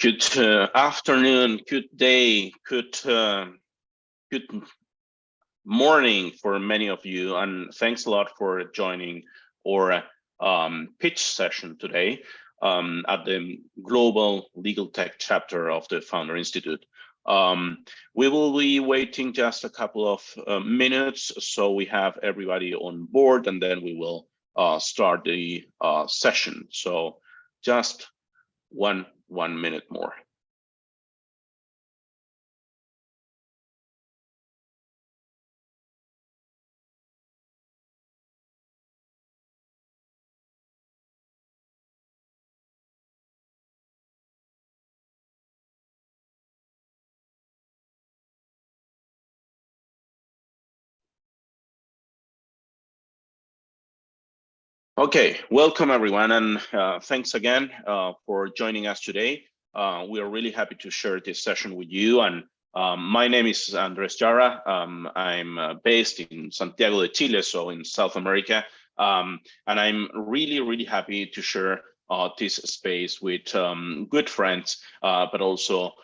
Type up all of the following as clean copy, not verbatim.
Good afternoon, good day, good morning for many of you, and thanks a lot for joining our pitch session today at the Global Legaltech chapter of the Founder Institute. We will be waiting just a couple of minutes so we have everybody on board, and then we will start the session. So just one minute more. Okay, welcome everyone, and thanks again for joining us today. We are really happy to share this session with you. And my name is Andres Jara. I'm based in Santiago de Chile, so in South America. And I'm really happy to share this space with good friends, but also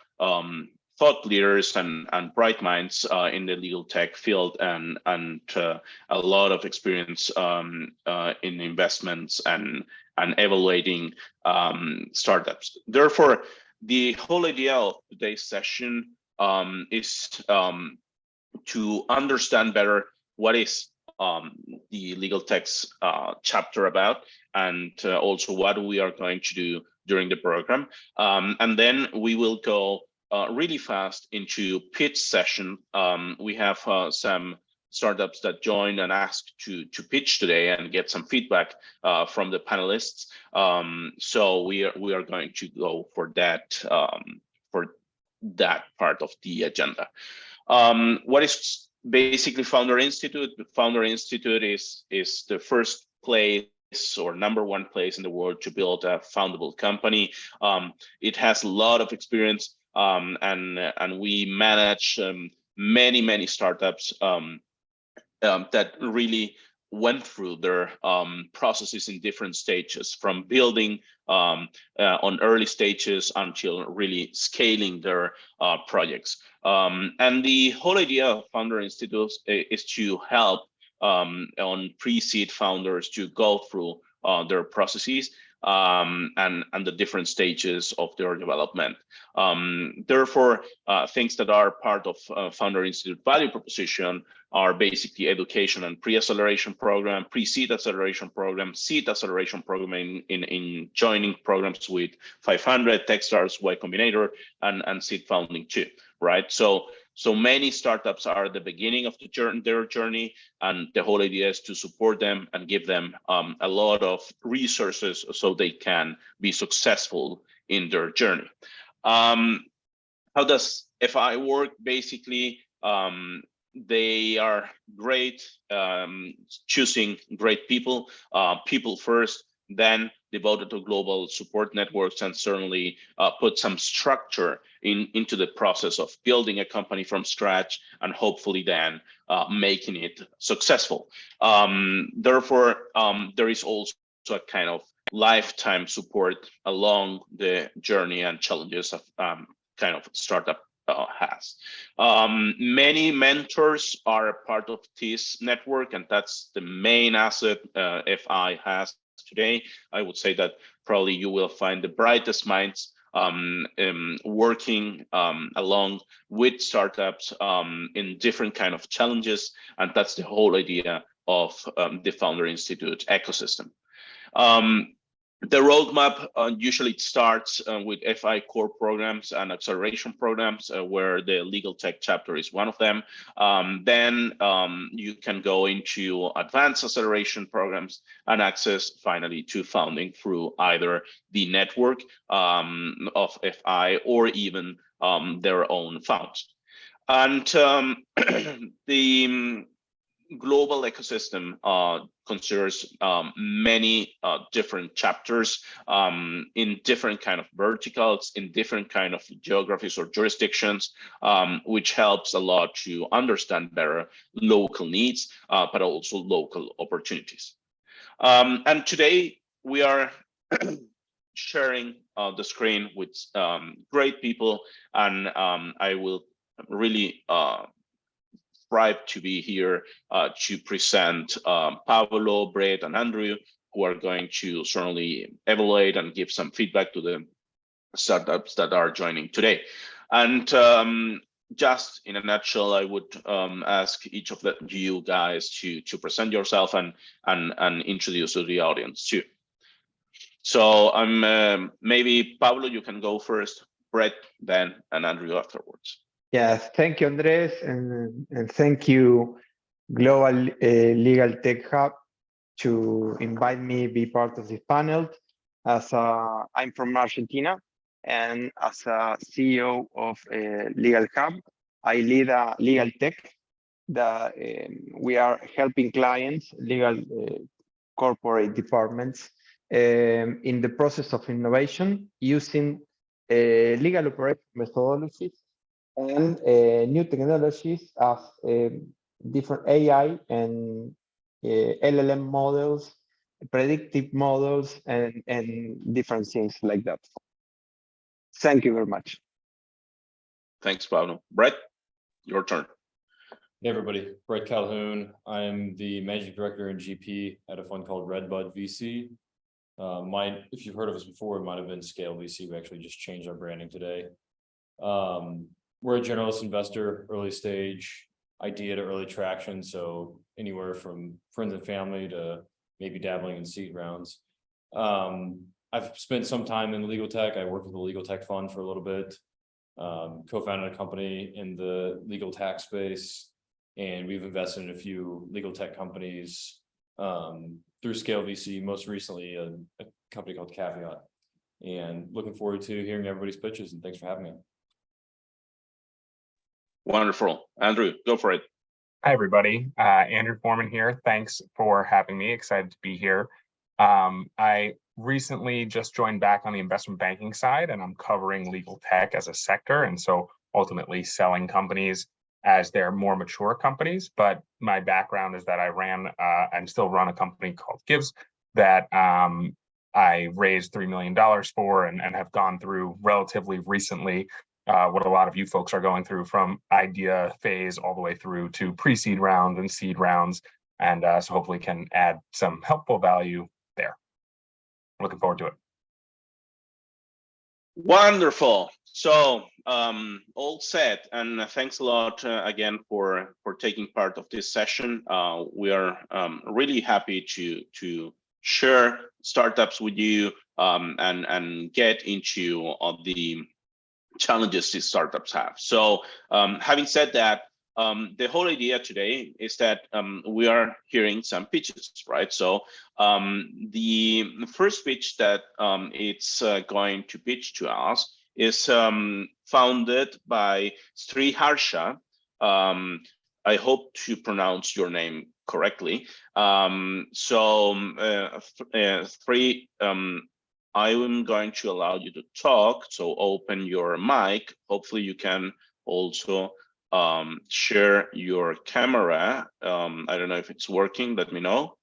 thought leaders and bright minds in the legal tech field, and a lot of experience in investments and evaluating startups. Therefore, the whole idea of today's session is to understand better what is the Legaltech's chapter about, and also what we are going to do during the program. And then we will go really fast into pitch session. We have some startups that joined and asked to pitch today and get some feedback from the panelists. So we are going to go for that part of the agenda. What is basically Founder Institute? The Founder Institute is the first place or #1 place in the world to build a foundable company. It has a lot of experience. And we manage many startups that really went through their processes in different stages, from building on early stages until really scaling their projects. And the whole idea of Founder Institute is to help on pre-seed founders to go through their processes and the different stages of their development. Therefore, things that are part of Founder Institute value proposition are basically education and pre-acceleration program, pre-seed acceleration program, seed acceleration program in joining programs with 500, Techstars, Y Combinator, and seed founding too, right? So many startups are at the beginning of their journey, and the whole idea is to support them and give them a lot of resources so they can be successful in their journey. How does FI work? Basically, they are great choosing great people, people first, then devoted to global support networks, and certainly put some structure into the process of building a company from scratch and hopefully then making it successful. Therefore, there is also a kind of lifetime support along the journey and challenges of kind of startup has. Many mentors are a part of this network, and that's the main asset FI has today. I would say that probably you will find the brightest minds working along with startups in different kind of challenges, and that's the whole idea of the Founder Institute ecosystem. The roadmap usually starts with FI core programs and acceleration programs, where the Legaltech chapter is one of them. Then you can go into advanced acceleration programs and access finally to funding through either the network of FI or even their own funds. And the global ecosystem considers many different chapters in different kind of verticals, in different kind of geographies or jurisdictions, which helps a lot to understand better local needs, but also local opportunities. And today we are sharing the screen with great people, and I will really thrive to be here to present Pablo, Brett, and Andrew, who are going to certainly evaluate and give some feedback to the startups that are joining today. And just in a nutshell, I would ask each of you guys to present yourself and introduce to the audience too. So maybe Pablo, you can go first, Brett, then, and Andrew afterwards. Yes, thank you, Andres, and thank you, Global Legal Tech Hub, to invite me to be part of this panel. I'm from Argentina, and as a CEO of Legal Hub, I lead Legaltech. We are helping clients, legal corporate departments, in the process of innovation using legal operation methodologies and new technologies of different AI and LLM models, predictive models, and different things like that. Thank you very much. Thanks, Pablo. Brett, your turn. Hey everybody, Brett Calhoun. I'm the managing director and GP at a fund called Redbud VC. If you've heard of us before, it might have been Scale VC. We actually just changed our branding today. We're a generalist investor, early stage, idea to early traction. So anywhere from friends and family to maybe dabbling in seed rounds. I've spent some time in legal tech. I worked with the Legaltech fund for a little bit, co-founded a company in the legal tax space, and we've invested in a few legal tech companies through Scale VC, most recently a company called Caveat. And looking forward to hearing everybody's pitches, and thanks for having me. Wonderful. Andrew, go for it. Hi, everybody. Andrew Foreman here. Thanks for having me. Excited to be here. I recently just joined back on the investment banking side, and I'm covering legal tech as a sector, and so ultimately selling companies as they're more mature companies. But my background is that I ran and still run a company called Gives that I raised $3 million for and have gone through relatively recently what a lot of you folks are going through, from idea phase all the way through to pre-seed rounds and seed rounds. And so hopefully can add some helpful value there. Looking forward to it. Wonderful. So all set, and thanks a lot again for taking part of this session. We are really happy to share startups with you and get into the challenges these startups have. So having said that, the whole idea today is that we are hearing some pitches, right? So the first pitch that it's going to pitch to us is founded by Sri Harsha. I hope to pronounce your name correctly. Sri, I am going to allow you to talk, so open your mic. Hopefully you can also share your camera. I don't know if it's working, let me know.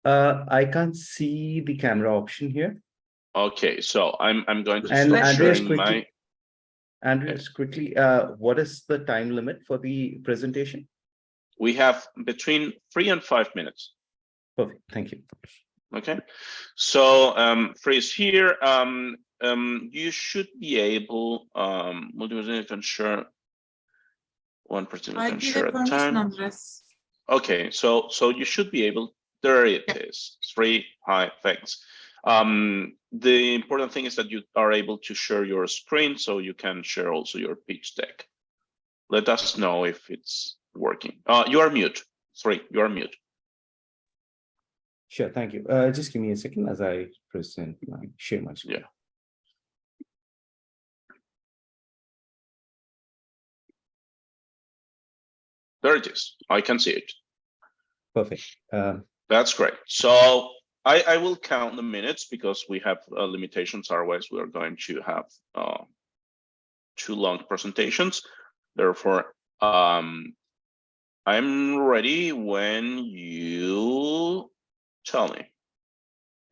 I can't see the camera option here. Okay, so I'm going to stop sharing my... Andrew, just quickly, what is the time limit for the presentation? We have between 3 and 5 minutes. Perfect, thank you. Okay, so Free is here. You should be able, multiple can share, one person can share at a time. Okay, so you should be able, there it is. Free, hi, thanks. The important thing is that you are able to share your screen, so you can share also your pitch deck. Let us know if it's working. You are mute. Sorry, you are mute. Sure, thank you. Just give me a second as I present share my screen. Yeah. There it is. I can see it. Perfect. That's great. So I will count the minutes because we have limitations. Otherwise, we are going to have too long presentations. Therefore, I'm ready when you tell me.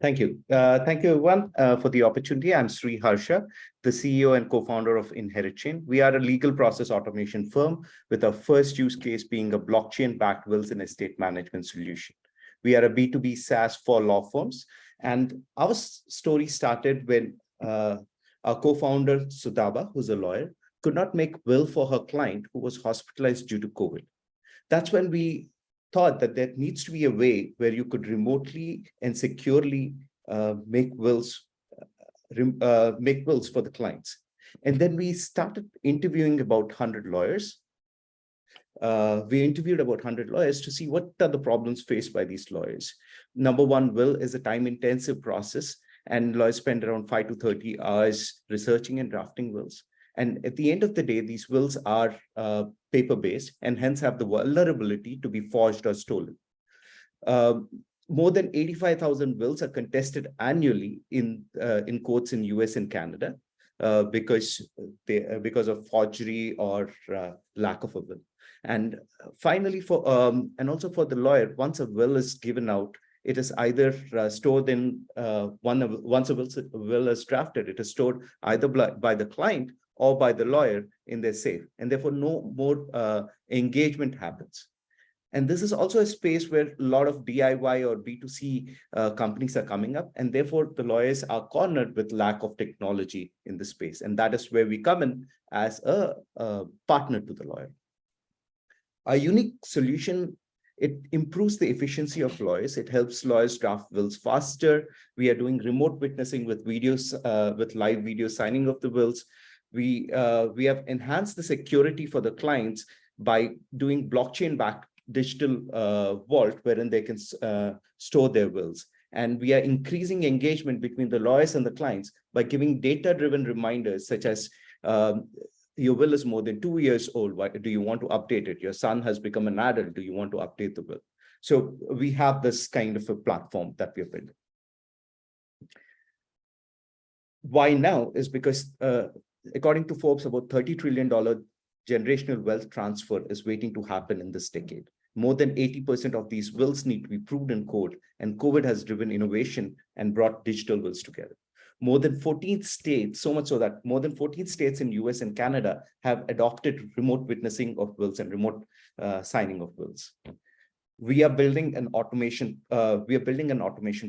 Thank you. Thank you, everyone, for the opportunity. I'm Sri Harsha, the CEO and co-founder of InheritChain. We are a legal process automation firm with our first use case being a blockchain-backed wills and estate management solution. We are a B2B SaaS for law firms. And our story started when our co-founder, Sudaba, who's a lawyer, could not make will for her client who was hospitalized due to COVID. That's when we thought that there needs to be a way where you could remotely and securely make wills for the clients. And then we started interviewing about 100 lawyers. We interviewed about 100 lawyers to see what are the problems faced by these lawyers. Number one, will is a time-intensive process, and lawyers spend around 5 to 30 hours researching and drafting wills. And at the end of the day, these wills are paper-based and hence have the vulnerability to be forged or stolen. More than 85,000 wills are contested annually in courts in US and Canada because of forgery or lack of a will. And finally, and also for the lawyer, once a will is given out, it is either stored in once a will is drafted, it is stored either by the client or by the lawyer in their safe, and therefore no more engagement happens. And this is also a space where a lot of DIY or B2C companies are coming up, and therefore the lawyers are cornered with lack of technology in the space. And that is where we come in as a partner to the lawyer. Our unique solution, it improves the efficiency of lawyers. It helps lawyers draft wills faster. We are doing remote witnessing with videos, with live video signing of the wills. We have enhanced the security for the clients by doing blockchain-backed digital vault wherein they can store their wills. And we are increasing engagement between the lawyers and the clients by giving data-driven reminders such as your will is more than 2 years old. Why do you want to update it? Your son has become an adult. Do you want to update the will? So we have this kind of a platform that we are building. Why now is because according to Forbes, about $30 trillion generational wealth transfer is waiting to happen in this decade. More than 80% of these wills need to be proved in court, and COVID has driven innovation and brought digital wills together. More than 14 states, so much so that more than 14 states in US and Canada have adopted remote witnessing of wills and remote signing of wills. We are building an automation.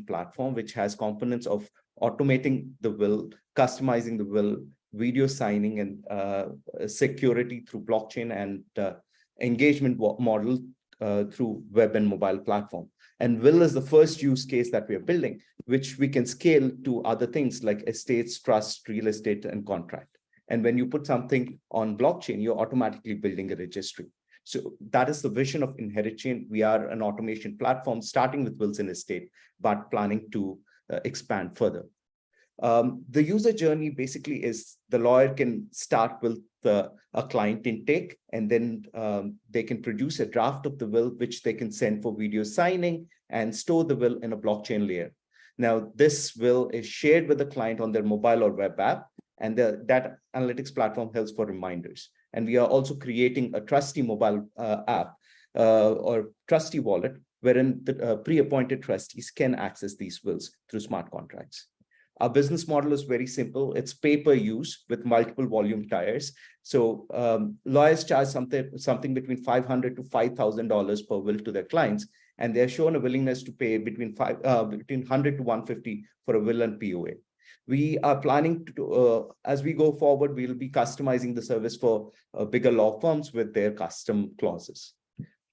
Platform which has components of automating the will, customizing the will, video signing, and security through blockchain, and engagement model through web and mobile platform. And will is the first use case that we are building, which we can scale to other things like estates, trust, real estate, and contract. And when you put something on blockchain, you're automatically building a registry. So that is the vision of InheritChain. We are an automation platform starting with wills and estate, but planning to expand further. The user journey basically is the lawyer can start with a client intake, and then they can produce a draft of the will, which they can send for video signing and store the will in a blockchain layer. Now, this will is shared with the client on their mobile or web app, and that analytics platform helps for reminders. And we are also creating a trustee mobile app or trustee wallet, wherein the pre-appointed trustees can access these wills through smart contracts. Our business model is very simple. It's pay-per-use with multiple volume tiers. So lawyers charge something between $500 to $5,000 per will to their clients, and they're shown a willingness to pay between $100 to $150 for a will and POA. We are planning to, as we go forward, we'll be customizing the service for bigger law firms with their custom clauses.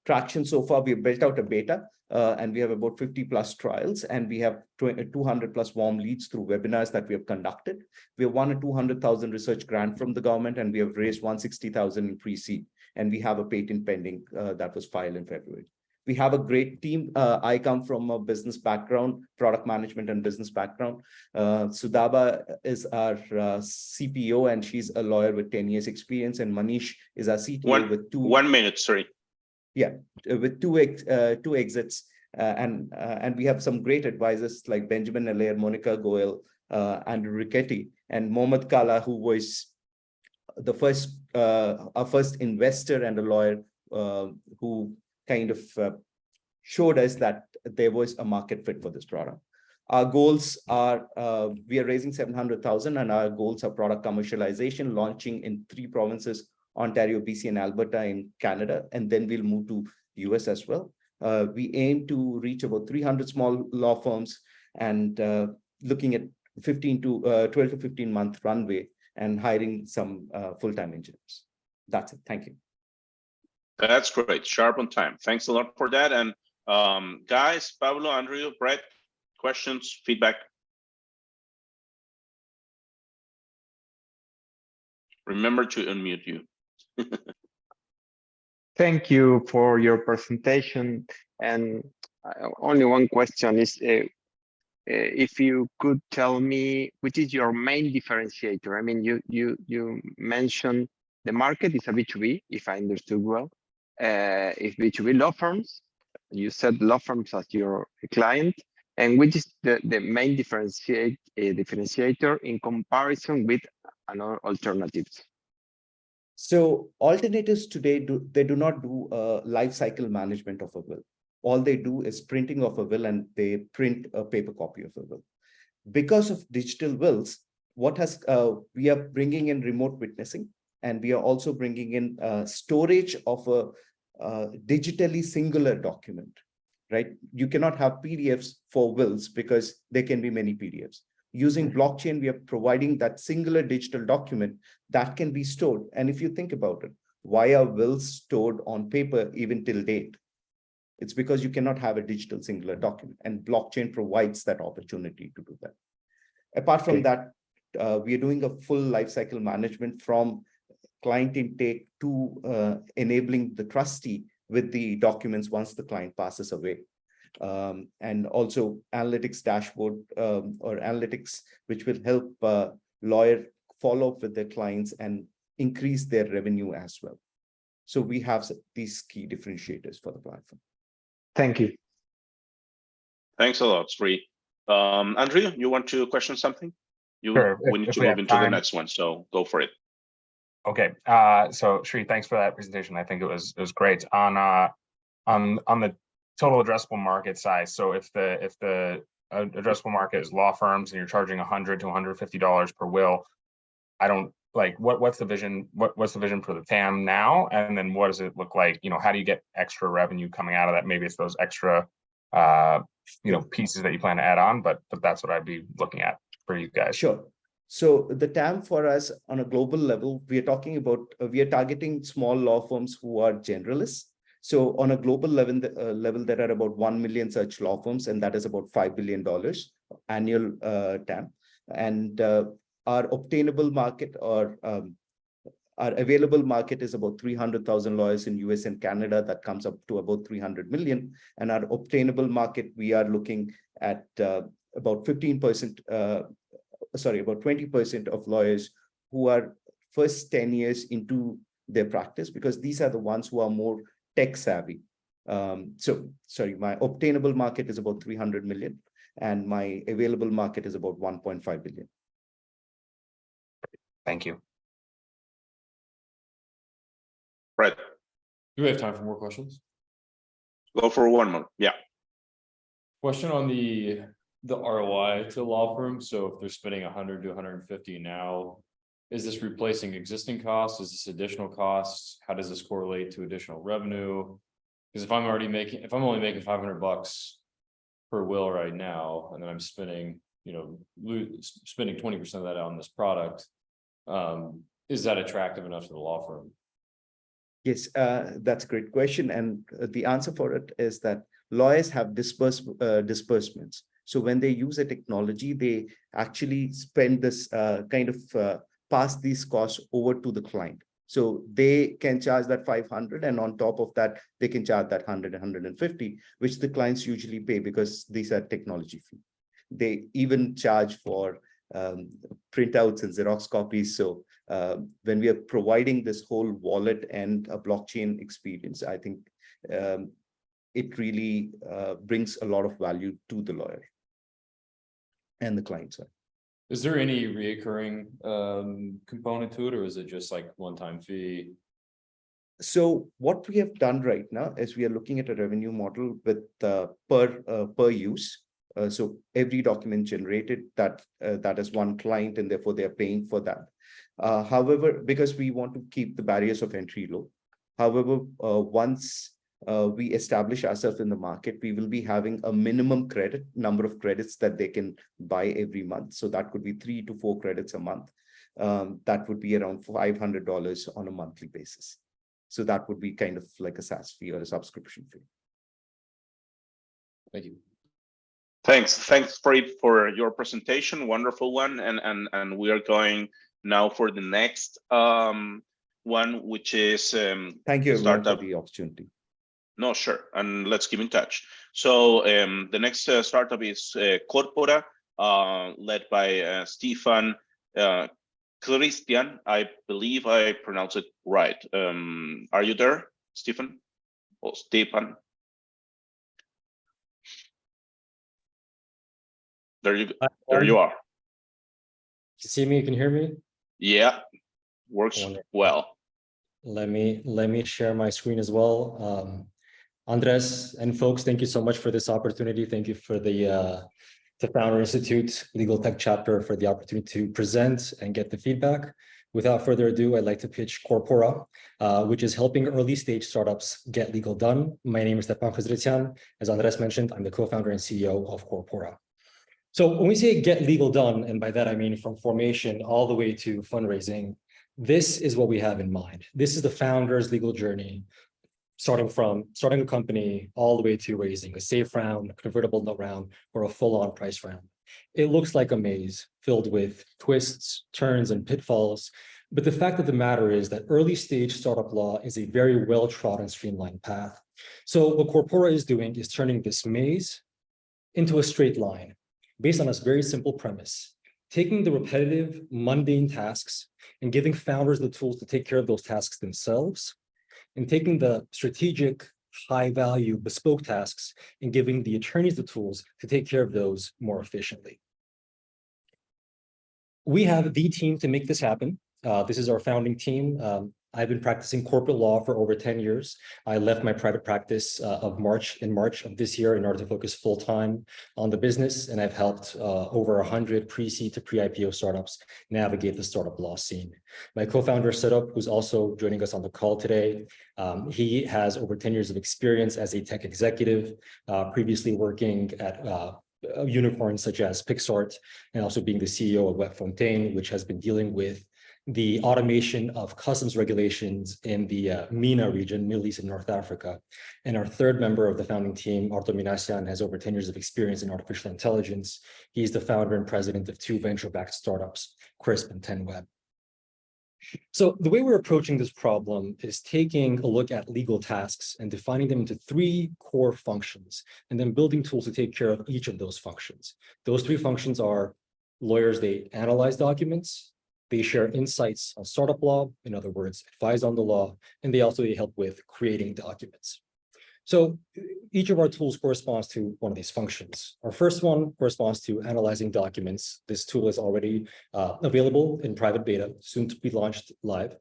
Traction so far, we've built out a beta, and we have about 50 plus trials, and we have 200 plus warm leads through webinars that we have conducted. We have won a 200,000 research grant from the government, and we have raised 160,000 in pre-seed, and we have a patent pending that was filed in February. We have a great team. I come from a business background, product management and business background. Sudaba is our CPO, and she's a lawyer with 10 years experience, and Manish is our CTO with 1 minute, sorry. Yeah, with two exits, and we have some great advisors like Benjamin Allaire, Monica Goel, Andrew Riccati, and Mohammad Kala, who was the first our first investor and a lawyer who kind of showed us that there was a market fit for this product. Our goals are, we are raising 700,000 and our goals are product commercialization, launching in 3 provinces, Ontario, BC, and Alberta in Canada, and then we'll move to US as well. We aim to reach about 300 small law firms and looking at 12 to 15 month runway and hiring some full-time engineers. That's it. Thank you. That's great. Sharp on time. Thanks a lot for that. And guys, Pablo, Andrew, Brett, questions, feedback? Remember to unmute you. Thank you for your presentation. And only one question is, if you could tell me which is your main differentiator. I mean, you mentioned the market is a B2B, if I understood well. If B2B law firms, you said law firms as your client, and which is the main differentiator in comparison with another alternatives? So alternatives today, they do not do life cycle management of a will. All they do is printing of a will, and they print a paper copy of a will. Because of digital wills, we are bringing in remote witnessing, and we are also bringing in storage of a digitally singular document, right? You cannot have PDFs for wills because there can be many PDFs. Using blockchain, we are providing that singular digital document that can be stored. And if you think about it, why are wills stored on paper even till date? It's because you cannot have a digital singular document, and blockchain provides that opportunity to do that. Apart from that, we are doing a full lifecycle management from client intake to enabling the trustee with the documents once the client passes away. And also analytics dashboard or analytics, which will help lawyer follow up with their clients and increase their revenue as well. So we have these key differentiators for the platform. Thank you. Thanks a lot, Sri. Andrea, you want to question something? Sure. We need to move into the next one, so go for it. Okay. So Sri, thanks for that presentation. I think it was great on the total addressable market size. So if the addressable market is law firms and you're charging $100 to $150 per will, I don't like what's the vision? What's the vision for the TAM now? And then what does it look like? You know, how do you get extra revenue coming out of that? Maybe it's those extra pieces that you plan to add on, but that's what I'd be looking at for you guys. Sure. So the TAM for us on a global level, we are talking about, we are targeting small law firms who are generalists. So on a global level, there are about 1 million such law firms, and that is about $5 billion annual TAM. And our obtainable market or our available market is about 300,000 lawyers in US and Canada. That comes up to about 300 million. And our obtainable market, we are looking at about 15%, about 20% of lawyers who are first 10 years into their practice, because these are the ones who are more tech savvy. My obtainable market is about 300 million and my available market is about 1.5 billion. Thank you. Right. Do we have time for more questions? Go for one more. Yeah. Question on the ROI to law firms. So if they're spending 100 to 150 now, is this replacing existing costs? Is this additional costs? How does this correlate to additional revenue? Because if I'm only making $500 per will right now, and then I'm spending, spending 20% of that on this product, is that attractive enough to the law firm? Yes, that's a great question. And the answer for it is that lawyers have disbursements. So when they use a technology, they actually spend this pass these costs over to the client. So they can charge that 500, and on top of that, they can charge that 100, 150, which the clients usually pay because these are technology fees. They even charge for printouts and Xerox copies. So when we are providing this whole wallet and a blockchain experience, I think it really brings a lot of value to the lawyer and the client side. Is there any recurring component to it, or is it just like one-time fee? So what we have done right now is we are looking at a revenue model with per use. So every document generated, that is one client, and therefore they're paying for that. However, because we want to keep the barriers of entry low, however, once we establish ourselves in the market, we will be having a minimum number of credits that they can buy every month. So that could be 3 to 4 credits a month. That would be around $500 on a monthly basis. So that would be kind of like a SaaS fee or a subscription fee. Thank you. Thanks, Farid, for your presentation. Wonderful one, and we are going now for the next one, which is thank you everyone for the opportunity. No, sure, and let's keep in touch. So the next startup is Corpora, led by Stefan Christian. I believe I pronounced it right. Are you there, Stefan? Or Stefan? There you are. You see me? You can hear me? Yeah, works well. Let me share my screen as well. Andres and folks, thank you so much for this opportunity. Thank you for the Founder Institute Legaltech chapter for the opportunity to present and get the feedback. Without further ado, I'd like to pitch Corpora, which is helping early stage startups get legal done. My name is Stefan Khizretian. As Andres mentioned, I'm the co-founder and CEO of Corpora. So when we say get legal done, and by that I mean from formation all the way to fundraising, this is what we have in mind. This is the founder's legal journey, starting a company all the way to raising a safe round, a convertible note round, or a full-on price round. It looks like a maze filled with twists, turns, and pitfalls. But the fact of the matter is that early stage startup law is a very well-trodden, streamlined path. So what Corpora is doing is turning this maze into a straight line based on a very simple premise, taking the repetitive, mundane tasks and giving founders the tools to take care of those tasks themselves, and taking the strategic, high-value, bespoke tasks and giving the attorneys the tools to take care of those more efficiently. We have the team to make this happen. This is our founding team. I've been practicing corporate law for over 10 years. I left my private practice in March of this year in order to focus full-time on the business, and I've helped over 100 pre-seed to pre-IPO startups navigate the startup law scene. My co-founder, Siddharth, who's also joining us on the call today, he has over 10 years of experience as a tech executive, previously working at unicorns such as Pixart, and also being the CEO of WebFontaine, which has been dealing with the automation of customs regulations in the MENA region, Middle East and North Africa. And our third member of the founding team, Arto Minasian, has over 10 years of experience in artificial intelligence. He's the founder and president of 2 venture-backed startups, Crisp and 10Web. So the way we're approaching this problem is taking a look at legal tasks and defining them into 3 core functions, and then building tools to take care of each of those functions. Those 3 functions are lawyers, they analyze documents, they share insights on startup law, in other words, advise on the law, and they also help with creating documents. So each of our tools corresponds to one of these functions. Our first one corresponds to analyzing documents. This tool is already available in private beta, soon to be launched live.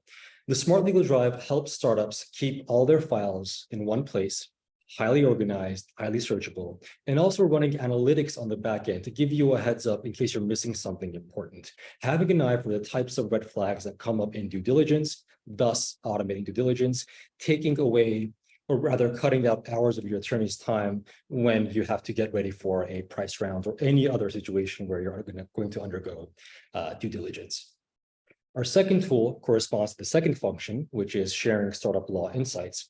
The Smart Legal Drive helps startups keep all their files in one place, highly organized, highly searchable, and also running analytics on the back end to give you a heads up in case you're missing something important. Having an eye for the types of red flags that come up in due diligence, thus automating due diligence, taking away, or rather cutting out hours of your attorney's time when you have to get ready for a price round or any other situation where you're going to undergo due diligence. Our second tool corresponds to the second function, which is sharing startup law insights.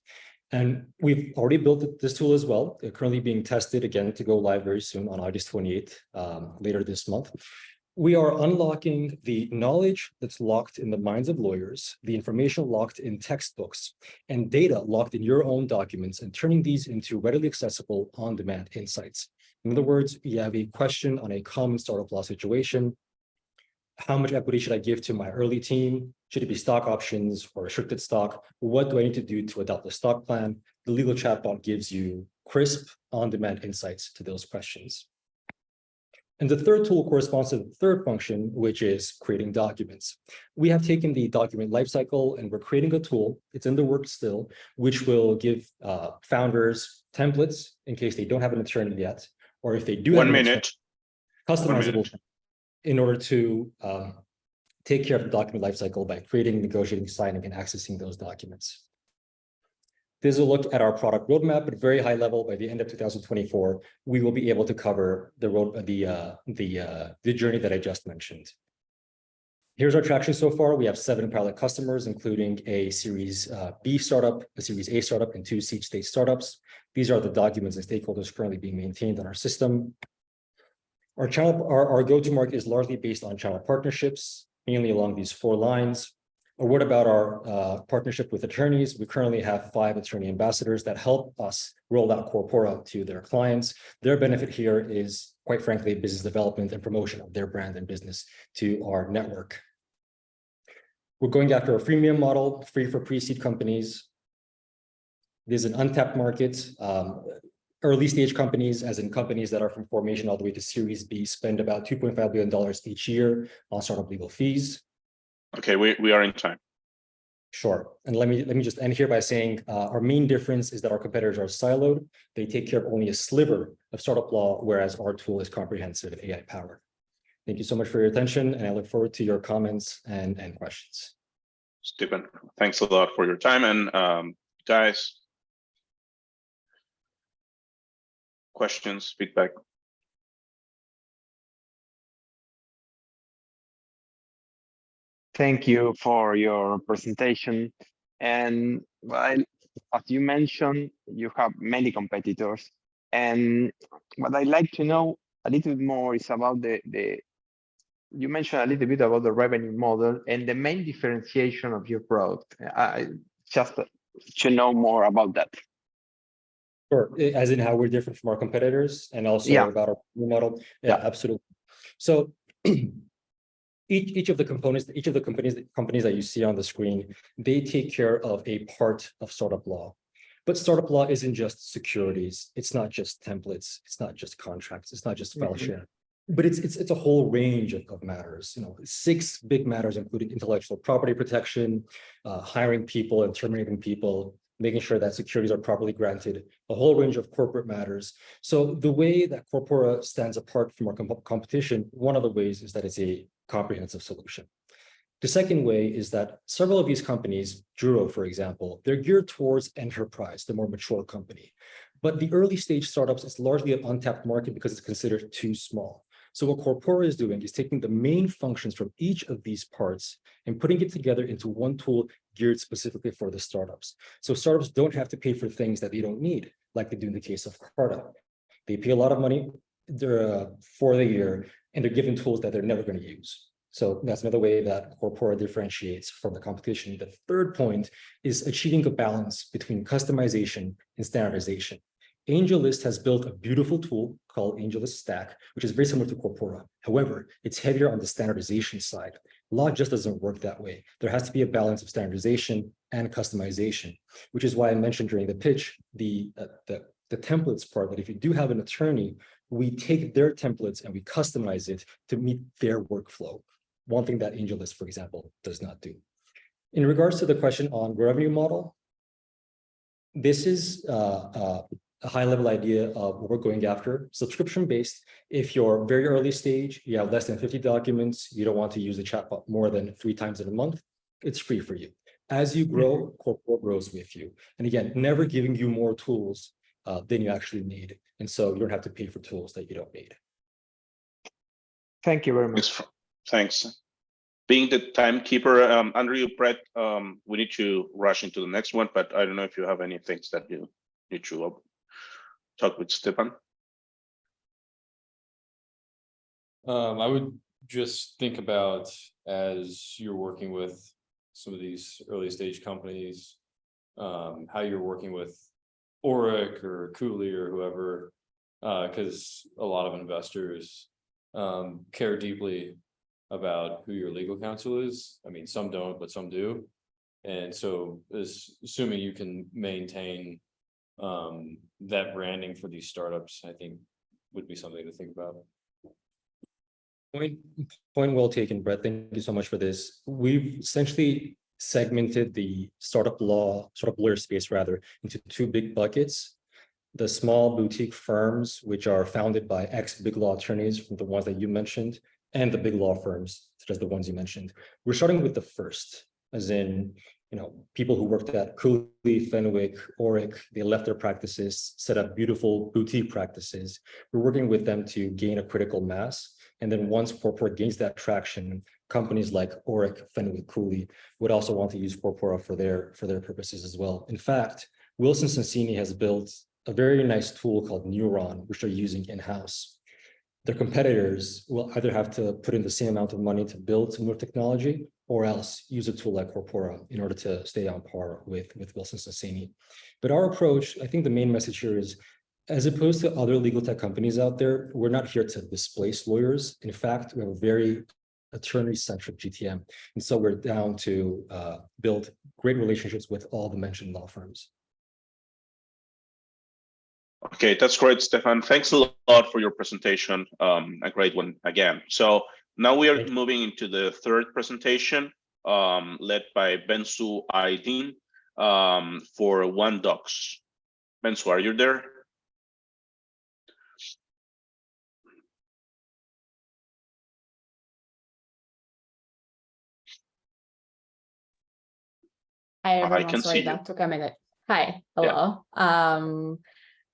And we've already built this tool as well. They're currently being tested again to go live very soon on August 28th, later this month. We are unlocking the knowledge that's locked in the minds of lawyers, the information locked in textbooks, and data locked in your own documents, and turning these into readily accessible on-demand insights. In other words, you have a question on a common startup law situation. How much equity should I give to my early team? Should it be stock options or restricted stock? What do I need to do to adopt a stock plan? The legal chatbot gives you crisp, on-demand insights to those questions. And the third tool corresponds to the third function, which is creating documents. We have taken the document lifecycle and we're creating a tool, it's in the works still, which will give founders templates in case they don't have an attorney yet, or if they do 1 have an minute. customizable in order to take care of the document lifecycle by creating, negotiating, signing, and accessing those documents. This is a look at our product roadmap at very high level. By the end of 2024, we will be able to cover the journey that I just mentioned. Here's our traction so far. We have 7 pilot customers, including a Series B startup, a Series A startup, and 2 seed stage startups. These are the documents and stakeholders currently being maintained on our system. Our go-to-market is largely based on channel partnerships, mainly along these 4 lines. A word about our partnership with attorneys. We currently have 5 attorney ambassadors that help us roll out Corpora to their clients. Their benefit here is, quite frankly, business development and promotion of their brand and business to our network. We're going after a freemium model, free for pre-seed companies. There's an untapped market. Early stage companies, as in companies that are from formation all the way to Series B, spend about $2.5 billion each year on startup legal fees. Okay, we are in time. Sure. And let me just end here by saying our main difference is that our competitors are siloed. They take care of only a sliver of startup law, whereas our tool is comprehensive and AI powered. Thank you so much for your attention, and I look forward to your comments and questions. Stephen, thanks a lot for your time. And guys, questions, feedback? Thank you for your presentation. And while, as you mentioned, you have many competitors. And what I'd like to know a little bit more is about you mentioned a little bit about the revenue model and the main differentiation of your product. Just to know more about that. Sure, as in how we're different from our competitors, and also about our model. Yeah, absolutely. So each of the components, each of the companies that you see on the screen, they take care of a part of startup law. But startup law isn't just securities. It's not just templates. It's not just contracts. It's not just file share. But it's a whole range of matters. 6 big matters, including intellectual property protection, hiring people and terminating people, making sure that securities are properly granted, a whole range of corporate matters. So the way that Corpora stands apart from our competition, one of the ways is that it's a comprehensive solution. The second way is that several of these companies, Juro, for example, they're geared towards enterprise, the more mature company. But the early stage startups is largely an untapped market because it's considered too small. So what Corpora is doing is taking the main functions from each of these parts and putting it together into one tool geared specifically for the startups. So startups don't have to pay for things that they don't need, like they do in the case of Carta. They pay a lot of money for the year, and they're given tools that they're never going to use. So that's another way that Corpora differentiates from the competition. The third point is achieving a balance between customization and standardization. AngelList has built a beautiful tool called AngelList Stack, which is very similar to Corpora. However, it's heavier on the standardization side. Law just doesn't work that way. There has to be a balance of standardization and customization, which is why I mentioned during the pitch, the templates part, that if you do have an attorney, we take their templates and we customize it to meet their workflow. One thing that AngelList, for example, does not do. In regards to the question on revenue model, this is a high-level idea of what we're going after. Subscription-based, if you're very early stage, you have less than 50 documents, you don't want to use the chatbot more than 3 times in a month, it's free for you. As you grow, Corpora grows with you. And again, never giving you more tools than you actually need. And so you don't have to pay for tools that you don't need. Thank you very much. Thanks. Being the timekeeper, Andrew, Brett, we need to rush into the next one, but I don't know if you have any things that you need to talk with Stepan. I would just think about, as you're working with some of these early stage companies, how you're working with Oric or Cooley or whoever, because a lot of investors care deeply about who your legal counsel is. I mean, some don't, but some do. And so assuming you can maintain that branding for these startups, I think would be something to think about. Point well taken, Brett. Thank you so much for this. We've essentially segmented the startup lawyer space rather into 2 big buckets. the small boutique firms, which are founded by ex-big law attorneys from the ones that you mentioned, and the big law firms, such as the ones you mentioned. We're starting with the first, as in, people who worked at Cooley, Fenwick, Oric, they left their practices, set up beautiful boutique practices. We're working with them to gain a critical mass. And then once Corpora gains that traction, companies like Oric, Fenwick, Cooley would also want to use Corpora for their purposes as well. In fact, Wilson Sonsini has built a very nice tool called Neuron, which they're using in-house. Their competitors will either have to put in the same amount of money to build similar technology, or else use a tool like Corpora in order to stay on par with Wilson Sonsini. But our approach, I think the main message here is, as opposed to other legal tech companies out there, we're not here to displace lawyers. In fact, we have a very attorney-centric GTM. And so we're down to build great relationships with all the mentioned law firms. Okay, that's great, Stefan. Thanks a lot for your presentation. A great one again. So now we are moving into the third presentation, led by Bensu Aydin for OneDocs. Bensu, are you there? Hi, everyone. I can Sorry, see that you. took a minute. Hi, hello. Yeah.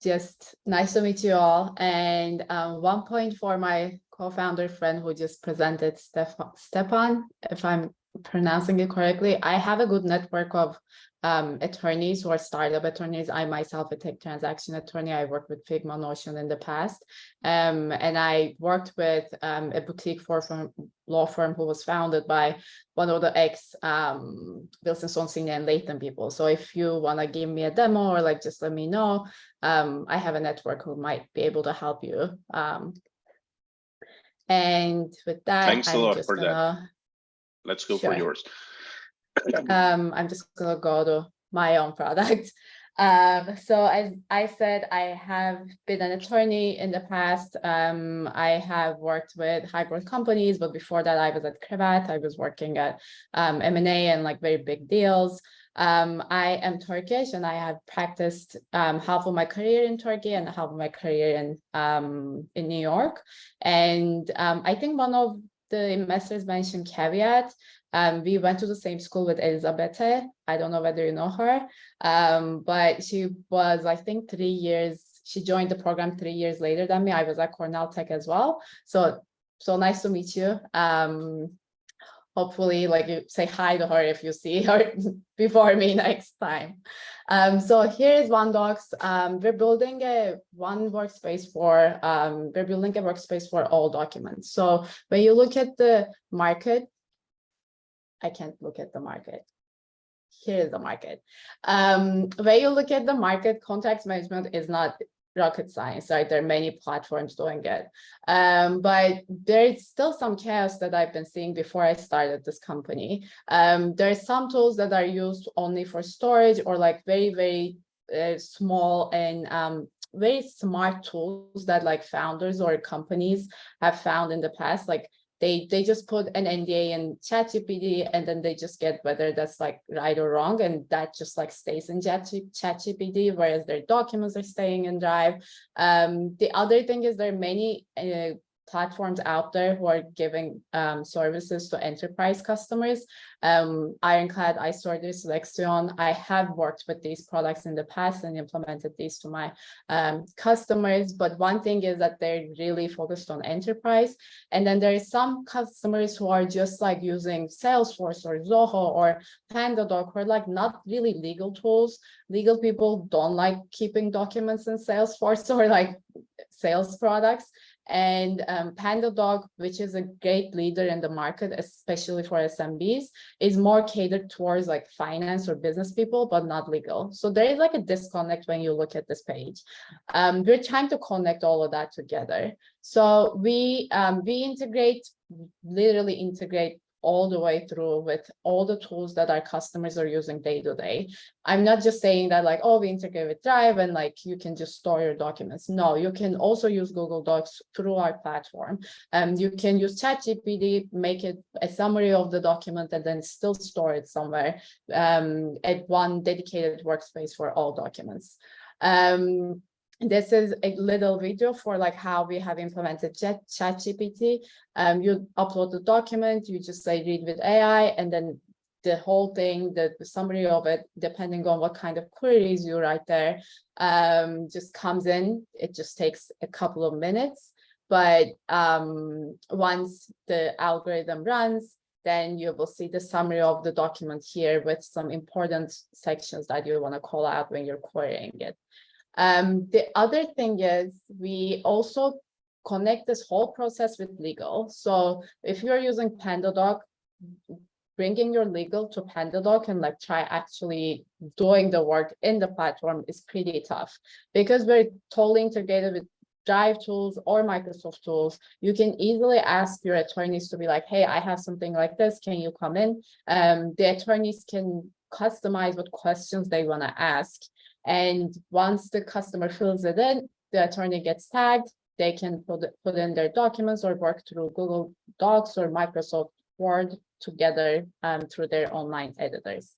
Just nice to meet you all. And one point for my co-founder friend who just presented, Stepan, if I'm pronouncing it correctly, I have a good network of attorneys who are startup attorneys. I myself a tech transaction attorney. I worked with Figma, Notion in the past. And I worked with a boutique law firm who was founded by one of the ex Wilson Sonsini and Layton people. So if you want to give me a demo or like just let me know, I have a network who might be able to help you. And with that, thanks a lot just for that. Let's go for yours. I'm just gonna go to my own product. So as I said, I have been an attorney in the past. I have worked with high growth companies, but before that I was at Cravat. I was working at M&A and like very big deals. I am Turkish and I have practiced half of my career in Turkey and half of my career in New York. And I think one of the investors mentioned Caveat. We went to the same school with Elizabeth. I don't know whether you know her, but she was, I think, 3 years. She joined the program 3 years later than me. I was at Cornell Tech as well. So nice to meet you. Hopefully, like you say hi to her if you see her before me next time. So here is OneDocs. We're building a workspace for all documents. So when you look at the market, I can't look at the market. Here's the market. When you look at the market, contracts management is not rocket science, right? There are many platforms doing it. But there's still some chaos that I've been seeing before I started this company. There are some tools that are used only for storage or like very, very small and very smart tools that like founders or companies have found in the past. Like they just put an NDA in ChatGPT and then they just get whether that's like right or wrong, and that just like stays in ChatGPT, whereas their documents are staying in Drive. The other thing is there are many platforms out there who are giving services to enterprise customers. Ironclad, iSorter, Selection. I have worked with these products in the past and implemented these to my customers. But one thing is that they're really focused on enterprise. And then there are some customers who are just like using Salesforce or Zoho or PandaDoc, or like not really legal tools. Legal people don't like keeping documents in Salesforce or like sales products. And PandaDoc, which is a great leader in the market, especially for SMBs, is more catered towards like finance or business people, but not legal. So there is like a disconnect when you look at this page. We're trying to connect all of that together. So we literally integrate all the way through with all the tools that our customers are using day to day. I'm not just saying that like, oh, we integrate with Drive and like you can just store your documents. No, you can also use Google Docs through our platform. You can use ChatGPT, make it a summary of the document and then still store it somewhere at one dedicated workspace for all documents. This is a little video for like how we have implemented ChatGPT. You upload the document, you just say read with AI, and then the whole thing, the summary of it, depending on what kind of queries you write there, just comes in. It just takes a couple of minutes. But once the algorithm runs, then you will see the summary of the document here with some important sections that you want to call out when you're querying it. The other thing is we also connect this whole process with legal. So if you're using PandaDoc, bringing your legal to PandaDoc and like try actually doing the work in the platform is pretty tough, because we're totally integrated with Drive tools or Microsoft tools. You can easily ask your attorneys to be like, hey, I have something like this, can you come in? The attorneys can customize what questions they want to ask. And once the customer fills it in, the attorney gets tagged, they can put in their documents or work through Google Docs or Microsoft Word together through their online editors.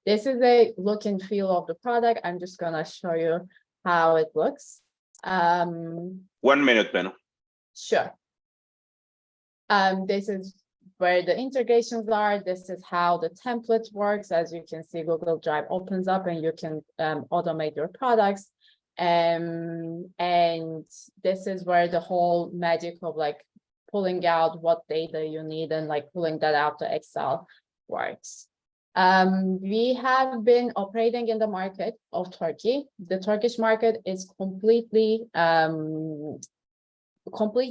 This is a look and feel of the product. I'm just gonna show you how it looks. 1 minute, Benno. Sure. This is where the integrations are. This is how the template works. As you can see, Google Drive opens up and you can automate your products. And this is where the whole magic of like pulling out what data you need and like pulling that out to Excel works. We have been operating in the market of Turkey. The Turkish market is completely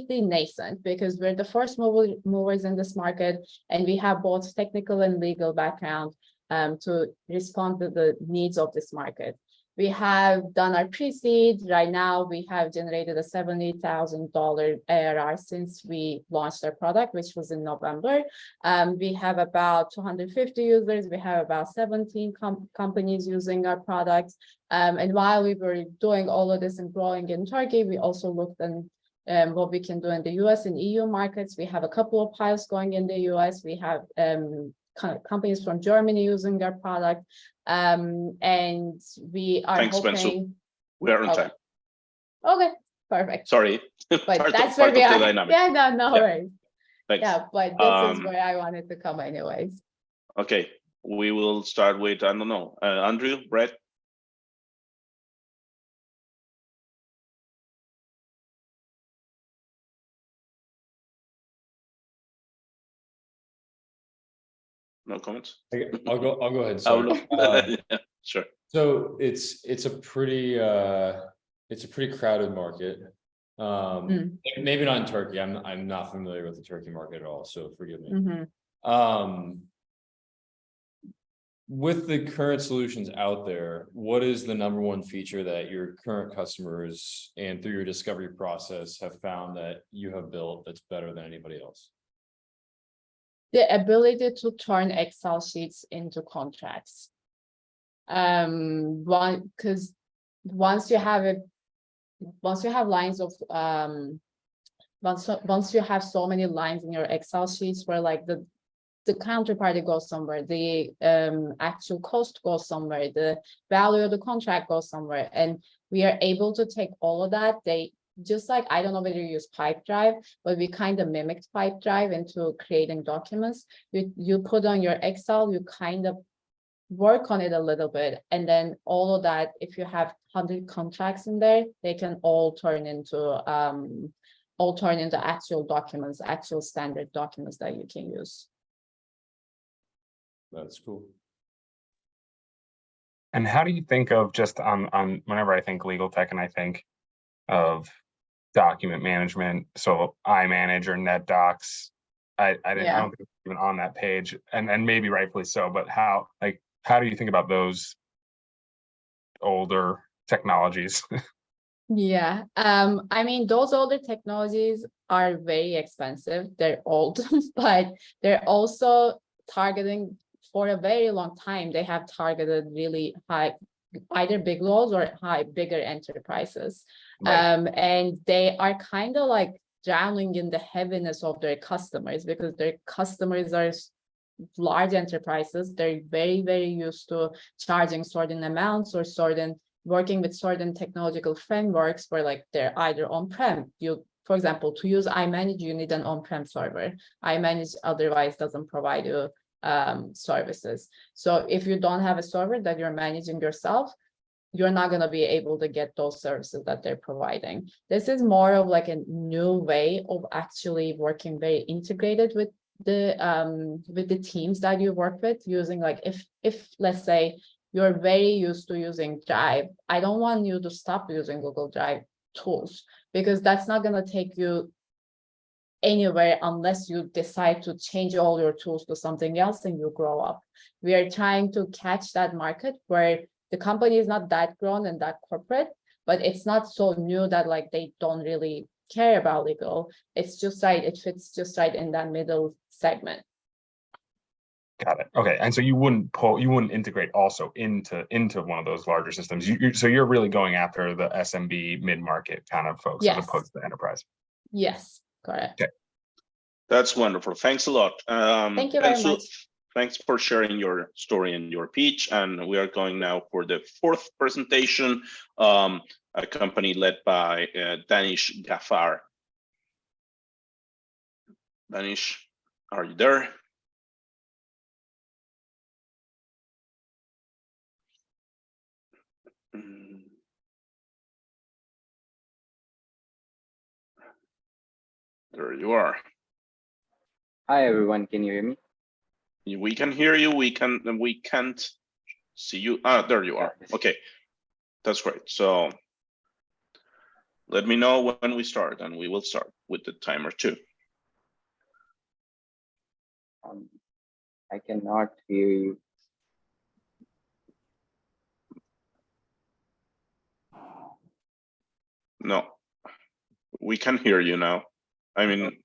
nascent because we're the first movers in this market, and we have both technical and legal background to respond to the needs of this market. We have done our pre-seed. Right now, we have generated a $70,000 ARR since we launched our product, which was in November. We have about 250 users. We have about 17 companies using our products. And while we were doing all of this and growing in Turkey, we also looked at what we can do in the US and EU markets. We have a couple of pilots going in the US. We have companies from Germany using our product. And we are Thanks, hoping. Bensu. We are on time. Okay, perfect. Sorry. But that's where we are. Yeah, no worries. Thanks. Yeah, but this is where I wanted to come anyways. Okay, we will start with, I don't know, Andrew, Brett. No comments? I'll go ahead. Sorry. Yeah, sure. So it's a pretty crowded market. Maybe not in Turkey. I'm not familiar with the Turkey market at all, so forgive me. With the current solutions out there, what is the #1 feature that your current customers and through your discovery process have found that you have built that's better than anybody else? The ability to turn Excel sheets into contracts. Because once you have lines of once you have so many lines in your Excel sheets where like the counterparty goes somewhere, the actual cost goes somewhere, the value of the contract goes somewhere, and we are able to take all of that. Just like, I don't know whether you use Pipedrive, but we kind of mimicked Pipedrive into creating documents. You put on your Excel, you kind of work on it a little bit, and then all of that, if you have 100 contracts in there, they can all turn into actual documents, actual standard documents that you can use. That's cool. And how do you think of, just on whenever I think Legaltech and I think of document management, so iManage or NetDocs, I don't think it's even on that page, and maybe rightfully so, but how do you think about those older technologies? Yeah, I mean, those older technologies are very expensive. They're old, but they're also targeting, for a very long time, they have targeted really high, either big laws or bigger enterprises. Right. And they are kind of like drowning in the heaviness of their customers, because their customers are large enterprises. They're very, very used to charging certain amounts or certain working with certain technological frameworks where like they're either on-prem. For example, to use iManage, you need an on-prem server. iManage otherwise doesn't provide you services. So if you don't have a server that you're managing yourself, you're not going to be able to get those services that they're providing. This is more of like a new way of actually working very integrated with the teams that you work with, using like if let's say you're very used to using Drive, I don't want you to stop using Google Drive tools, because that's not going to take you anywhere unless you decide to change all your tools to something else and you grow up. We are trying to catch that market where the company is not that grown and that corporate, but it's not so new that like they don't really care about legal. It's just right, it fits just right in that middle segment. Got it. Okay, and so you wouldn't integrate also into one of those larger systems. So you're really going after the SMB mid-market kind of folks, Yes. as opposed to the enterprise. Yes, correct. Okay. That's wonderful. Thanks a lot. Thank you very much. Thanks for sharing your story and your pitch. And we are going now for the fourth presentation, a company led by Danish Ghaffar. Danish, are you there? There you are. Hi everyone, can you hear me? We can hear you. We can't see you. Ah, there you are. Okay, that's great. So let me know when we start, and we will start with the timer too. I cannot hear you. No, we can hear you now. I mean,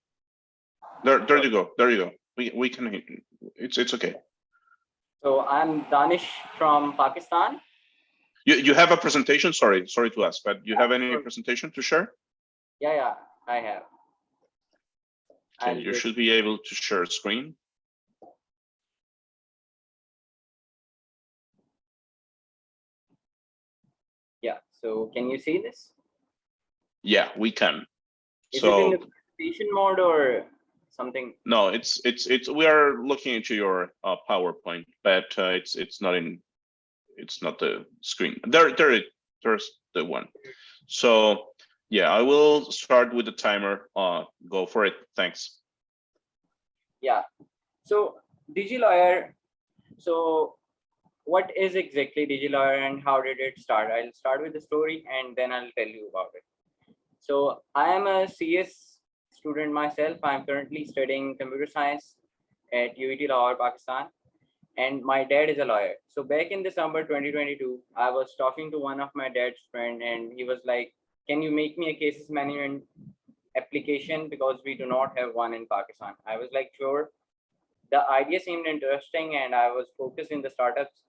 there you go. There you go. We can hear you. It's okay. So I'm Danish from Pakistan. You have a presentation? Sorry to ask, but you have any presentation to share? Yeah, I have. Okay, you should be able to share a screen. Yeah, so can you see this? Yeah, we can. Is it in the presentation mode or something? No, it's we are looking into your PowerPoint, but it's not the screen. There's the one. So yeah, I will start with the timer. Go for it. Thanks. Yeah. So DigiLawyer. So what is exactly DigiLawyer and how did it start? I'll start with the story and then I'll tell you about it. So I am a CS student myself. I'm currently studying computer science at UET Lahore, Pakistan. And my dad is a lawyer. So back in December 2022, I was talking to one of my dad's friend and he was like, can you make me a cases management application, because we do not have one in Pakistan? I was like, sure. The idea seemed interesting and I was focused in the startups.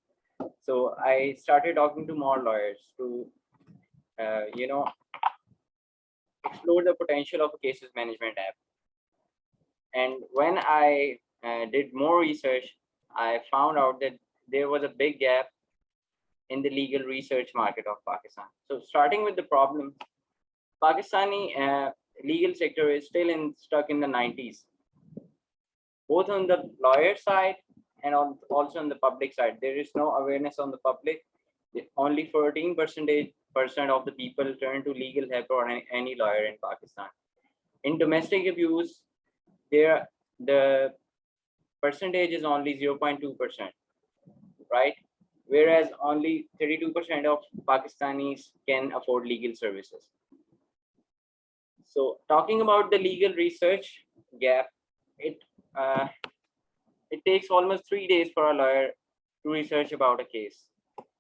So I started talking to more lawyers to, explore the potential of a cases management app. And when I did more research, I found out that there was a big gap in the legal research market of Pakistan. So starting with the problem, Pakistani legal sector is still stuck in the 90s, both on the lawyer side and also on the public side. There is no awareness on the public. Only 14% of the people turn to legal help or any lawyer in Pakistan. In domestic abuse, the percentage is only 0.2%, right? Whereas only 32% of Pakistanis can afford legal services. So talking about the legal research gap, it takes almost 3 days for a lawyer to research about a case.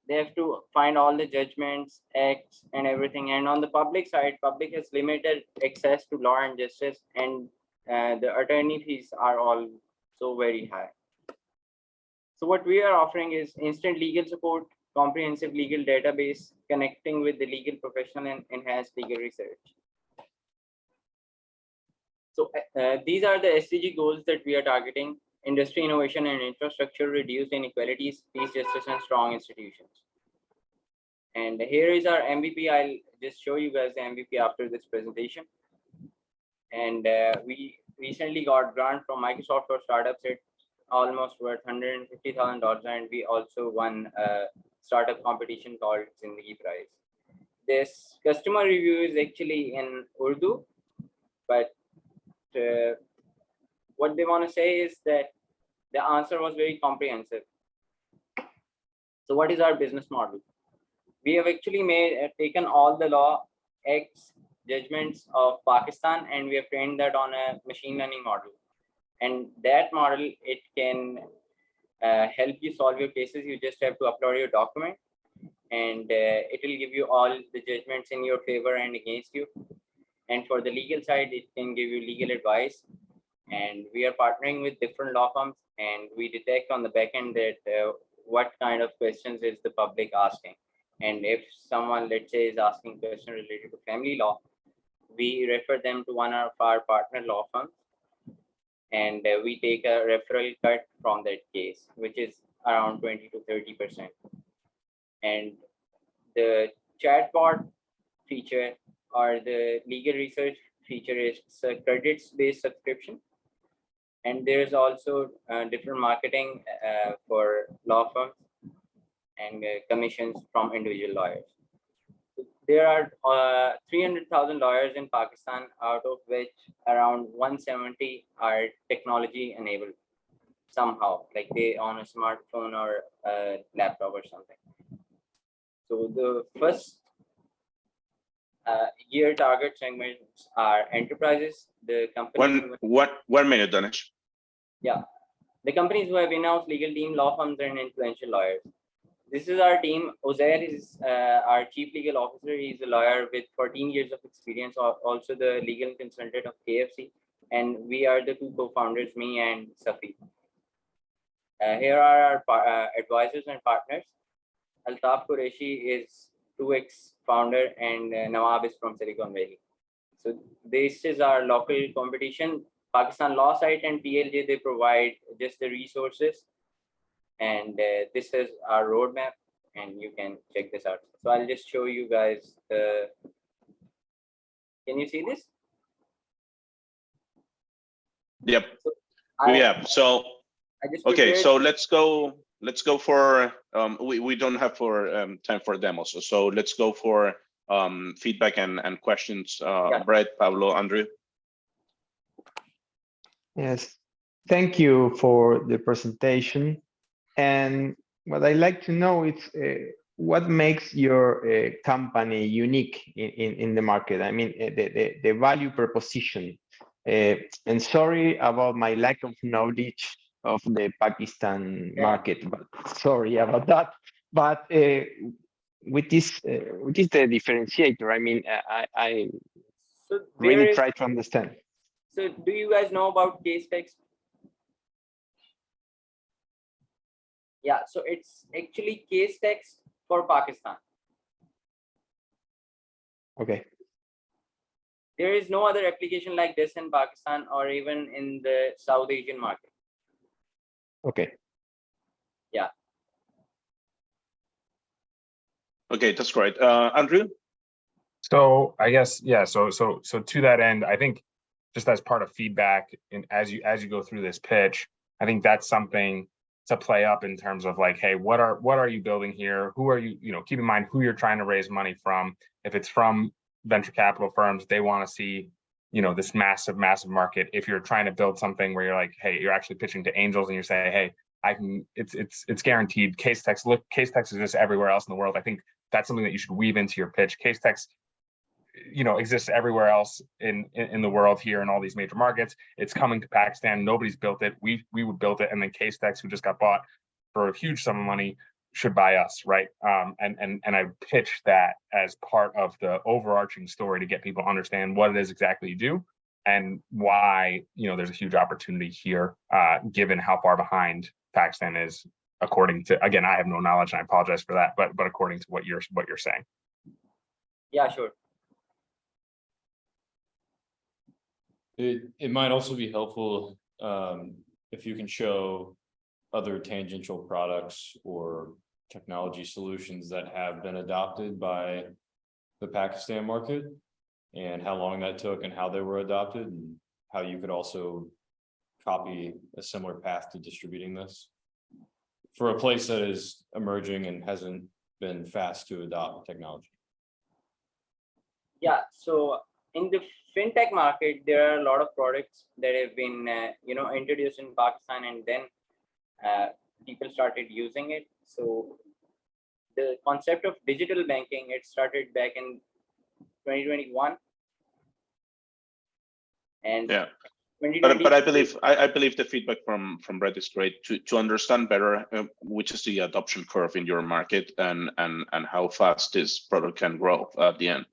They have to find all the judgments, acts, and everything. And on the public side, public has limited access to law and justice, and the attorney fees are all so very high. So what we are offering is instant legal support, comprehensive legal database, connecting with the legal professional and enhanced legal research. So these are the SDG goals that we are targeting: industry innovation and infrastructure, reduced inequalities, peace, justice, and strong institutions. And here is our MVP. I'll just show you guys the MVP after this presentation. And we recently got grant from Microsoft for startups. It's almost worth $150,000, and we also won a startup competition called Zindagi Prize. This customer review is actually in Urdu, but what they want to say is that the answer was very comprehensive. So what is our business model? We have actually taken all the law X judgments of Pakistan, and we have trained that on a machine learning model. And that model, it can help you solve your cases. You just have to upload your document, and it will give you all the judgments in your favor and against you. And for the legal side, it can give you legal advice. And we are partnering with different law firms, and we detect on the back end that what kind of questions is the public asking. And if someone, let's say, is asking questions related to family law, we refer them to one of our partner law firms, and we take a referral cut from that case, which is around 20 to 30%. And the chatbot feature or the legal research feature is a credits-based subscription. And there's also different marketing for law firms and commissions from individual lawyers. There are 300,000 lawyers in Pakistan, out of which around 170 are technology enabled somehow, like they on a smartphone or a laptop or something. So the first year target segments are enterprises, the companies. 1 minute, Danish. Yeah, the companies who have in-house legal team, law firms, and influential lawyers. This is our team. Uzair is our chief legal officer. He's a lawyer with 14 years of experience, also the legal consultant of KFC. And we are the two co-founders, me and Safi. Here are our advisors and partners. Altaf Qureshi is 2X founder, and Nawab is from Silicon Valley. So this is our local competition. Pakistan Law Site and PLJ, they provide just the resources. And this is our roadmap, and you can check this out. So I'll just show you guys the, can you see this? Yep. So So okay, so let's go for we don't have time for demos, so let's go for feedback and questions. Brett, Pablo, Andrew. Yes, thank you for the presentation. And what I'd like to know is what makes your company unique in the market? I mean, the value proposition. And sorry about my lack of knowledge of the Pakistan market, but sorry about that. But with this, what is the differentiator? I mean, I really try to understand. So do you guys know about case text? Yeah, so it's actually case text for Pakistan. Okay. There is no other application like this in Pakistan or even in the South Asian market. Okay. Yeah. Okay, that's great. Andrew? So I guess, yeah, so to that end, I think just as part of feedback, and as you go through this pitch, I think that's something to play up in terms of like, hey, what are you building here? Who are you, keep in mind who you're trying to raise money from. If it's from venture capital firms, they want to see, this massive market. If you're trying to build something where you're like, hey, you're actually pitching to angels and you're saying, hey, I can, it's guaranteed. Case text exists everywhere else in the world. I think that's something that you should weave into your pitch. Case text, exists everywhere else in the world here in all these major markets. It's coming to Pakistan. Nobody's built it. We would build it, and then Case Text, who just got bought for a huge sum of money, should buy us, right? And I pitched that as part of the overarching story to get people to understand what it is exactly you do and why there's a huge opportunity here, given how far behind Pakistan is, according to, again, I have no knowledge and I apologize for that, but according to what you're saying. Yeah, sure. It might also be helpful if you can show other tangential products or technology solutions that have been adopted by the Pakistan market, and how long that took and how they were adopted, and how you could also copy a similar path to distributing this for a place that is emerging and hasn't been fast to adopt technology. Yeah, so in the fintech market, there are a lot of products that have been introduced in Pakistan, and then people started using it. So the concept of digital banking, it started back in 2021, and Yeah. 2020. But I believe the feedback from Brett is great to understand better which is the adoption curve in your market and how fast this product can grow at the end.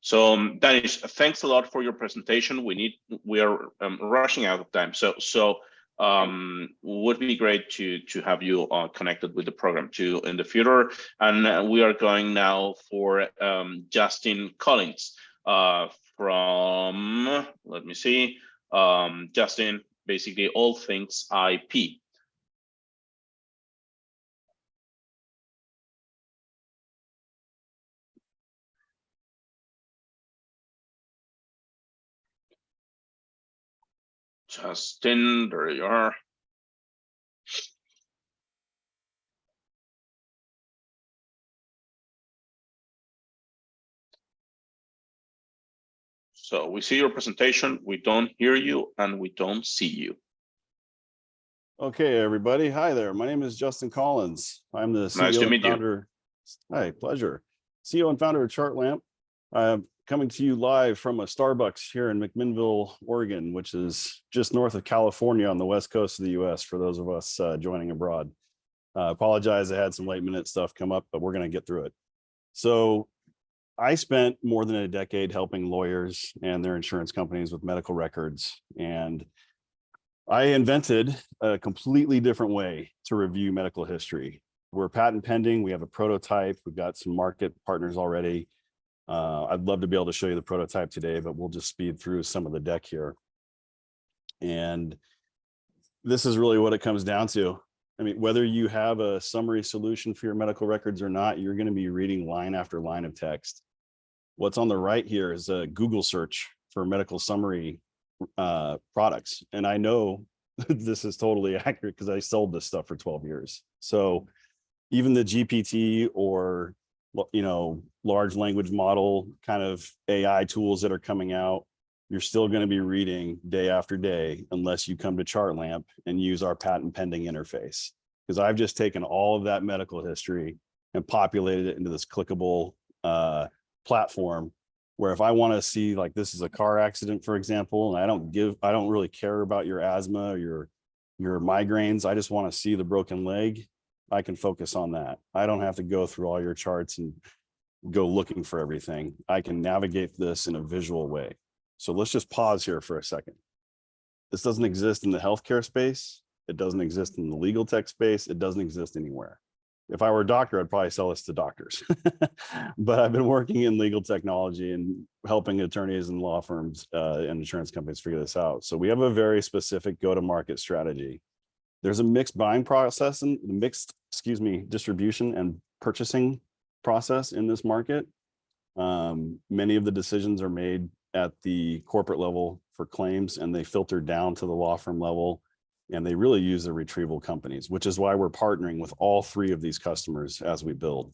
So Danish, thanks a lot for your presentation. We are rushing out of time, so would be great to have you connected with the program too in the future. And we are going now for Justin Collins from, let me see, Justin, basically all things IP. Justin, there you are. So we see your presentation, we don't hear you, and we don't see you. Okay, everybody. Hi there. My name is Justin Collins. I'm the CEO Nice to meet and founder. Hi, pleasure. CEO and founder of ChartLamp. I'm coming to you live from a Starbucks here in McMinnville, Oregon, which is just north of California on the west coast of the US for those of us joining abroad. Apologize, I had some late minute stuff come up, but we're going to get through it. So I spent more than a decade helping lawyers and their insurance companies with medical records, and I invented a completely different way to review medical history. We're patent pending. We have a prototype. We've got some market partners already. I'd love to be able to show you the prototype today, but we'll just speed through some of the deck here. And this is really what it comes down to. I mean, whether you have a summary solution for your medical records or not, you're going to be reading line after line of text. What's on the right here is a Google search for medical summary products. And I know this is totally accurate because I sold this stuff for 12 years. So even the GPT or, large language model kind of AI tools that are coming out, you're still going to be reading day after day unless you come to ChartLamp and use our patent pending interface. Because I've just taken all of that medical history and populated it into this clickable platform where if I want to see, like, this is a car accident, for example, and I don't really care about your asthma or your migraines. I just want to see the broken leg. I can focus on that. I don't have to go through all your charts and go looking for everything. I can navigate this in a visual way. So let's just pause here for a second. This doesn't exist in the healthcare space. It doesn't exist in the legal tech space. It doesn't exist anywhere. If I were a doctor, I'd probably sell this to doctors. But I've been working in legal technology and helping attorneys and law firms and insurance companies figure this out. So we have a very specific go-to-market strategy. There's a mixed buying process and distribution and purchasing process in this market. Many of the decisions are made at the corporate level for claims, and they filter down to the law firm level, and they really use the retrieval companies, which is why we're partnering with all three of these customers as we build.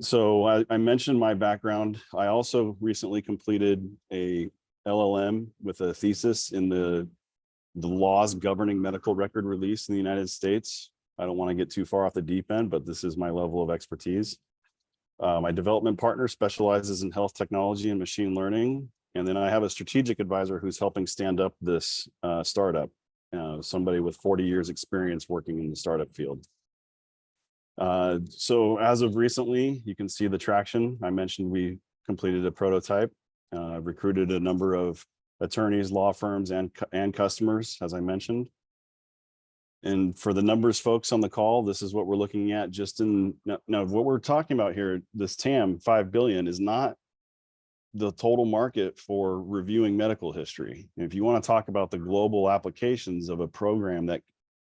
So I mentioned my background. I also recently completed a LLM with a thesis in the laws governing medical record release in the United States. I don't want to get too far off the deep end, but this is my level of expertise. My development partner specializes in health technology and machine learning. And then I have a strategic advisor who's helping stand up this startup, somebody with 40 years experience working in the startup field. So as of recently, you can see the traction. I mentioned we completed a prototype, recruited a number of attorneys, law firms, and customers, as I mentioned. And for the numbers folks on the call, this is what we're looking at just in, now what we're talking about here, this TAM 5 billion is not the total market for reviewing medical history. If you want to talk about the global applications of a program, that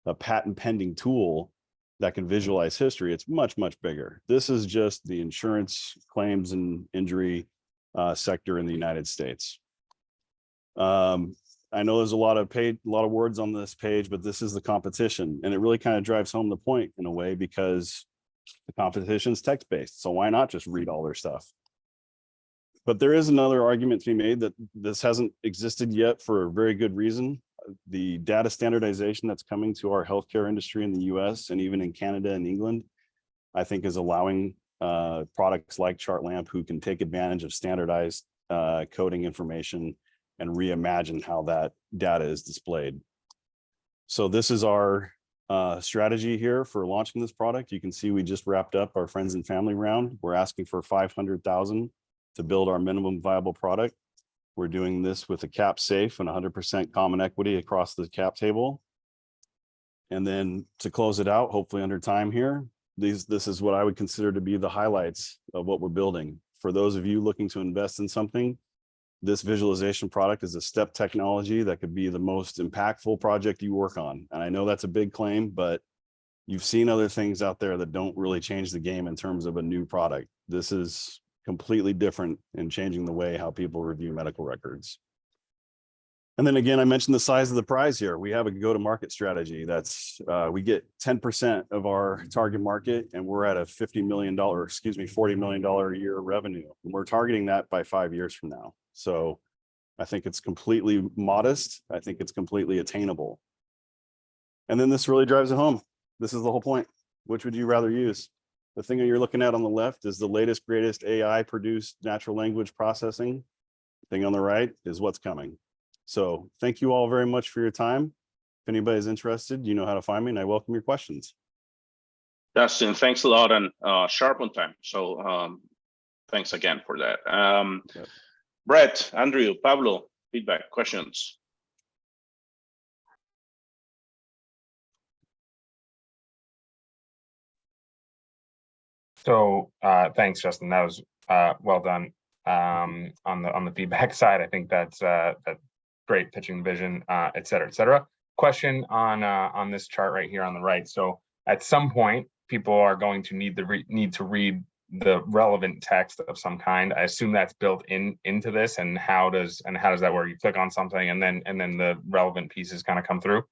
a patent pending tool that can visualize history, it's much, much bigger. This is just the insurance claims and injury sector in the United States. I know there's a lot of words on this page, but this is the competition, and it really kind of drives home the point in a way, because the competition is text-based. So why not just read all their stuff? But there is another argument to be made that this hasn't existed yet for a very good reason. The data standardization that's coming to our healthcare industry in the US and even in Canada and England, I think is allowing products like ChartLamp who can take advantage of standardized coding information and reimagine how that data is displayed. So this is our strategy here for launching this product. You can see we just wrapped up our friends and family round. We're asking for 500,000 to build our minimum viable product. We're doing this with a cap safe and 100% common equity across the cap table. And then to close it out, hopefully under time here, this is what I would consider to be the highlights of what we're building. For those of you looking to invest in something, this visualization product is a step technology that could be the most impactful project you work on. And I know that's a big claim, but you've seen other things out there that don't really change the game in terms of a new product. This is completely different in changing the way how people review medical records. And then again, I mentioned the size of the prize here. We have a go-to-market strategy that's, we get 10% of our target market, and we're at a $40 million a year revenue. And we're targeting that by 5 years from now. So I think it's completely modest. I think it's completely attainable. And then this really drives it home. This is the whole point. Which would you rather use? The thing that you're looking at on the left is the latest, greatest AI produced natural language processing. The thing on the right is what's coming. So thank you all very much for your time. If anybody's interested, you know how to find me, and I welcome your questions. Dustin, thanks a lot, and sharp on time. So thanks again for that. Yep. Brett, Andrew, Pablo, feedback, questions? So thanks, Justin. That was well done on the feedback side. I think that's great pitching vision, et cetera, et cetera. Question on this chart right here on the right. So at some point, people are going to need to read the relevant text of some kind. I assume that's built into this. And how does that work? You click on something, and then the relevant pieces kind of come through.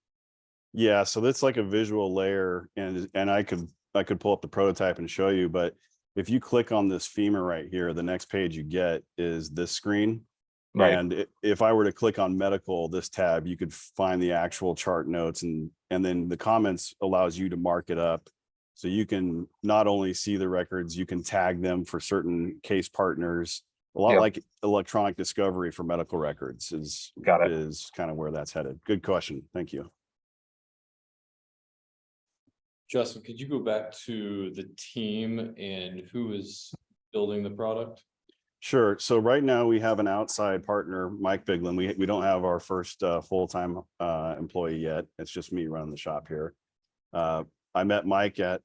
Yeah, so that's like a visual layer, and I could pull up the prototype and show you, but if you click on this femur right here, the next page you get is this screen. Right. And if I were to click on medical, this tab, you could find the actual chart notes, and then the comments allows you to mark it up. So you can not only see the records, you can tag them for certain case partners. A lot like electronic discovery for medical records is kind of where that's headed. Good question. Thank you. Justin, could you go back to the team and who is building the product? Sure. So right now we have an outside partner, Mike Biglin. We don't have our first full-time employee yet. It's just me running the shop here. I met Mike at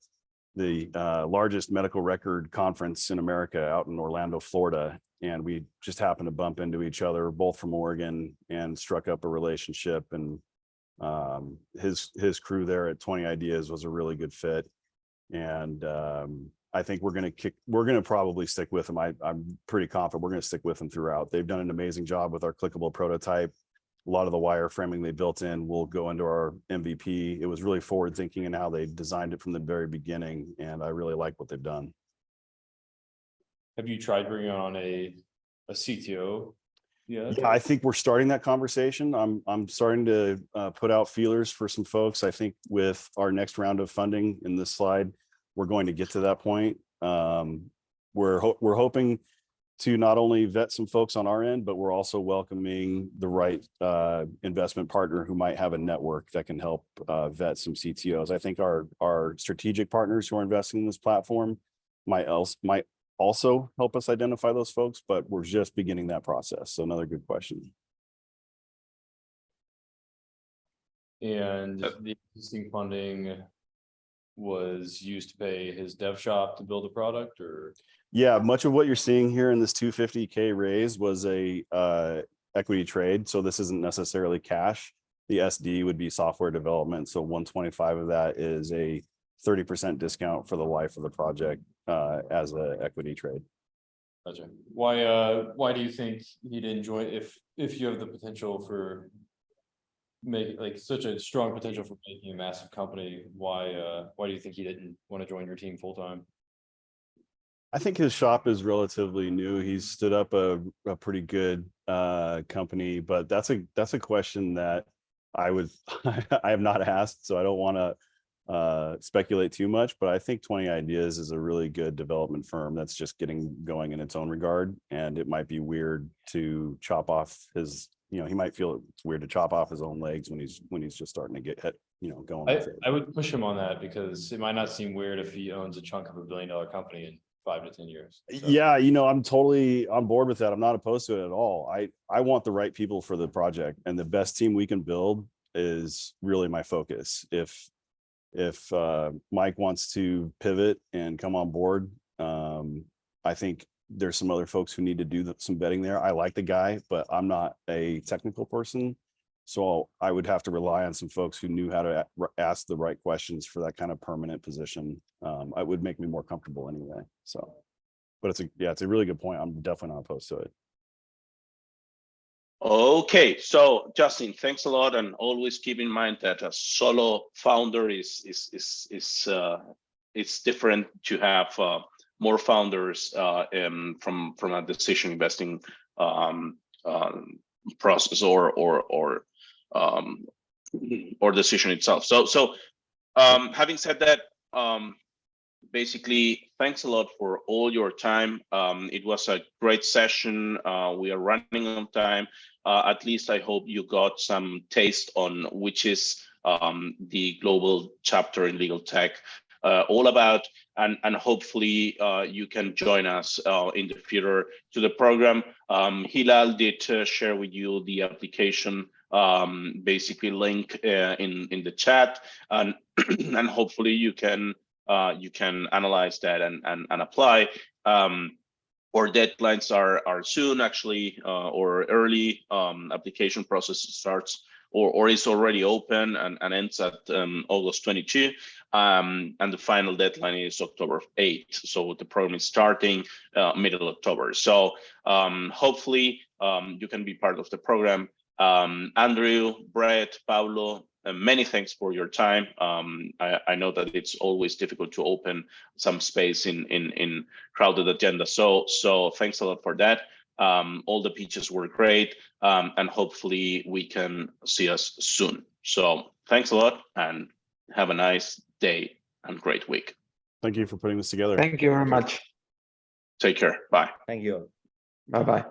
the largest medical record conference in America out in Orlando, Florida. And we just happened to bump into each other, both from Oregon, and struck up a relationship. And his crew there at 20 Ideas was a really good fit. And I think we're going to probably stick with him. I'm pretty confident we're going to stick with him throughout. They've done an amazing job with our clickable prototype. A lot of the wireframing they built in will go into our MVP. It was really forward thinking in how they designed it from the very beginning. And I really like what they've done. Have you tried bringing on a CTO? Yeah, I think we're starting that conversation. I'm starting to put out feelers for some folks. I think with our next round of funding in this slide, we're going to get to that point. We're hoping to not only vet some folks on our end, but we're also welcoming the right investment partner who might have a network that can help vet some CTOs. I think our strategic partners who are investing in this platform might also help us identify those folks, but we're just beginning that process. So another good question. And the existing funding was used to pay his dev shop to build a product, or? Yeah, much of what you're seeing here in this 250K raise was a equity trade. So this isn't necessarily cash. The SD would be software development. So 125 of that is a 30% discount for the life of the project as an equity trade. Gotcha. Why do you think he didn't join if you have the potential for make like such a strong potential for making a massive company? Why do you think he didn't want to join your team full time? I think his shop is relatively new. He's stood up a pretty good company, but that's a question that I have not asked, so I don't want to speculate too much. But I think 20 Ideas is a really good development firm that's just getting going in its own regard, and it might be weird to chop off his. He might feel it's weird to chop off his own legs when he's just starting to get hit, going with it. I would push him on that because it might not seem weird if he owns a chunk of $1 billion company in 5 to 10 years. So. Yeah, I'm totally on board with that. I'm not opposed to it at all. I want the right people for the project, and the best team we can build is really my focus. If Mike wants to pivot and come on board, I think there's some other folks who need to do some betting there. I like the guy, but I'm not a technical person. So I would have to rely on some folks who knew how to ask the right questions for that kind of permanent position. It would make me more comfortable anyway. So, but it's a really good point. I'm definitely not opposed to it. Okay, so Justin, thanks a lot, and always keep in mind that a solo founder is it's different to have more founders from a decision investing process or decision itself. So having said that, basically, thanks a lot for all your time. It was a great session. We are running on time. At least I hope you got some taste on which is the global chapter in Legaltech all about, and hopefully you can join us in the future to the program. Hilal did share with you the application basically link in the chat, and and hopefully you can analyze that and apply. Our deadlines are soon, actually, or early. Application process starts or is already open and ends at August 22. And the final deadline is October 8th. So the program is starting middle of October. So hopefully you can be part of the program. Andrew, Brett, Paulo, many thanks for your time. I know that it's always difficult to open some space in crowded agenda. So thanks a lot for that. All the pitches were great, and hopefully we can see us soon. So thanks a lot, and have a nice day and great week. Thank you for putting this together. Thank you very much. Take care. Bye. Thank you. Bye-bye.